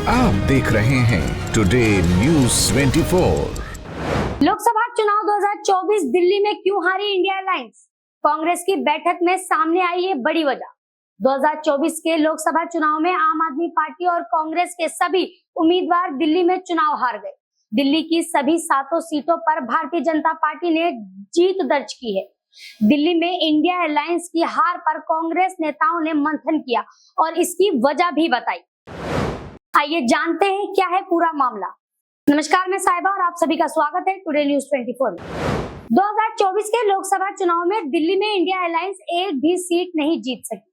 आप देख रहे हैं टुडे न्यूज़ 24। लोकसभा चुनाव 2024 दिल्ली में क्यों हारी इंडिया अलायंस? कांग्रेस की बैठक में सामने आई ये बड़ी वजह। 2024 के लोकसभा चुनाव में आम आदमी पार्टी और कांग्रेस के सभी उम्मीदवार दिल्ली में चुनाव हार गए। दिल्ली की सभी 7 सीटों पर भारतीय जनता पार्टी ने जीत दर्ज की है। दिल्ली में इंडिया अलायंस की हार पर कांग्रेस नेताओं ने मंथन किया और इसकी वजह भी बताई। आइए जानते हैं क्या है पूरा मामला। नमस्कार, मैं साहिबा और आप सभी का स्वागत है टुडे न्यूज़ 24 में। 2024 के लोकसभा चुनाव में दिल्ली में इंडिया अलायंस एक भी सीट नहीं जीत सकी।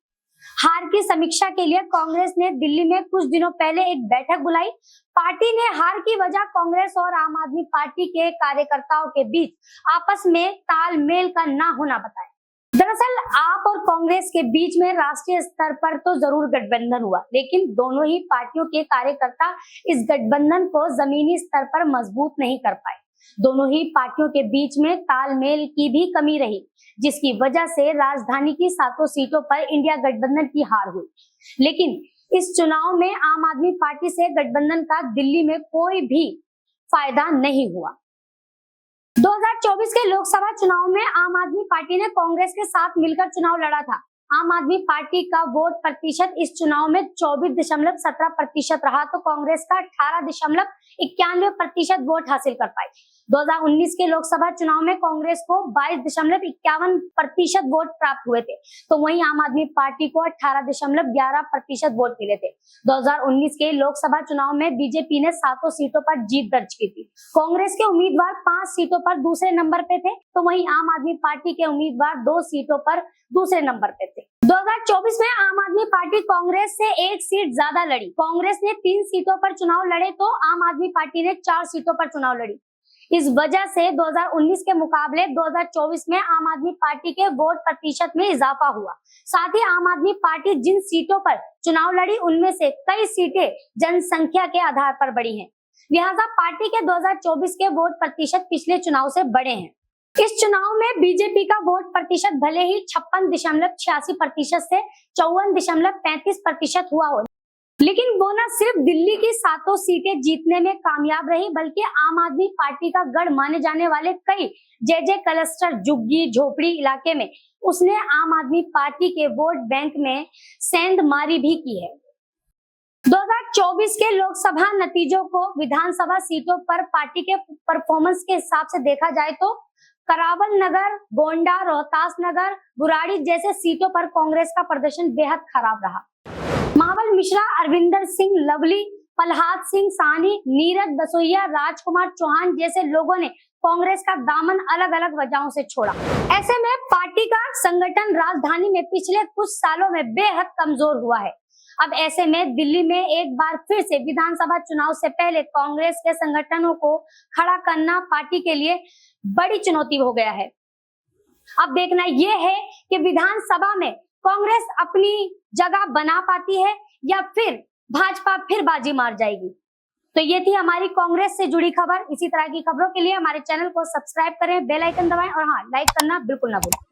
हार की समीक्षा के लिए कांग्रेस ने दिल्ली में कुछ दिनों पहले एक बैठक बुलाई। पार्टी ने हार की वजह कांग्रेस और आम आदमी पार्टी के कार्यकर्ताओं के बीच आपस में तालमेल का ना होना बताया। दरअसल आप और कांग्रेस के बीच में राष्ट्रीय स्तर पर तो जरूर गठबंधन हुआ, लेकिन दोनों ही पार्टियों के कार्यकर्ता इस गठबंधन को जमीनी स्तर पर मजबूत नहीं कर पाए। दोनों ही पार्टियों के बीच में तालमेल की भी कमी रही, जिसकी वजह से राजधानी की 7 सीटों पर इंडिया गठबंधन की हार हुई। लेकिन इस चुनाव में आम आदमी पार्टी से गठबंधन का दिल्ली में कोई भी फायदा नहीं हुआ। 2024 के लोकसभा चुनाव में आम आदमी पार्टी ने कांग्रेस के साथ मिलकर चुनाव लड़ा था। आम आदमी पार्टी का वोट प्रतिशत इस चुनाव में 24.17% रहा तो कांग्रेस का 18.91% वोट हासिल कर पाई। 2019 के लोकसभा चुनाव में कांग्रेस को 22.51% वोट प्राप्त हुए थे, तो वहीं आम आदमी पार्टी को 18.11% वोट मिले थे। 2019 के लोकसभा चुनाव में बीजेपी ने 7 सीटों पर जीत दर्ज की थी। कांग्रेस के उम्मीदवार 5 सीटों पर दूसरे नंबर पे थे, तो वहीं आम आदमी पार्टी के उम्मीदवार 2 सीटों पर दूसरे नंबर पे थे। 2024 में आम आदमी पार्टी कांग्रेस से 1 सीट ज्यादा लड़ी। कांग्रेस ने 3 सीटों पर चुनाव लड़े तो आम आदमी पार्टी ने 4 सीटों पर चुनाव लड़ी। इस वजह से 2019 के मुकाबले 2024 में आम आदमी पार्टी के वोट प्रतिशत में इजाफा हुआ। साथ ही आम आदमी पार्टी जिन सीटों पर चुनाव लड़ी उनमें से कई सीटें जनसंख्या के आधार पर बढ़ी हैं। लिहाजा पार्टी के 2024 के वोट प्रतिशत पिछले चुनाव से बढ़े हैं। इस चुनाव में बीजेपी का वोट प्रतिशत भले ही 56.86% से 54.35% हुआ हो, लेकिन वो न सिर्फ दिल्ली की 7 सीटें जीतने में कामयाब रही, बल्कि आम आदमी पार्टी का गढ़ माने जाने वाले कई जे क्लस्टर झुग्गी झोपड़ी इलाके में उसने आम आदमी पार्टी के वोट बैंक में सेंधमारी भी की है। 2024 के लोकसभा नतीजों को विधानसभा सीटों पर पार्टी के परफॉर्मेंस के हिसाब से देखा जाए तो करावल नगर, गोंडा, रोहतास नगर, बुराड़ी जैसे सीटों पर कांग्रेस का प्रदर्शन बेहद खराब रहा। महाबल मिश्रा, अरविंदर सिंह लवली, प्रहलाद सिंह साहनी, नीरज बसोइया, राजकुमार चौहान जैसे लोगों ने कांग्रेस का दामन अलग अलग वजहों से छोड़ा। ऐसे में पार्टी का संगठन राजधानी में पिछले कुछ सालों में बेहद कमजोर हुआ है। अब ऐसे में दिल्ली में एक बार फिर से विधानसभा चुनाव से पहले कांग्रेस के संगठनों को खड़ा करना पार्टी के लिए बड़ी चुनौती हो गया है। अब देखना यह है कि विधानसभा में कांग्रेस अपनी जगह बना पाती है या फिर भाजपा फिर बाजी मार जाएगी। तो ये थी हमारी कांग्रेस से जुड़ी खबर। इसी तरह की खबरों के लिए हमारे चैनल को सब्सक्राइब करें, बेल आइकन दबाएं और हाँ, लाइक करना बिल्कुल ना भूलें।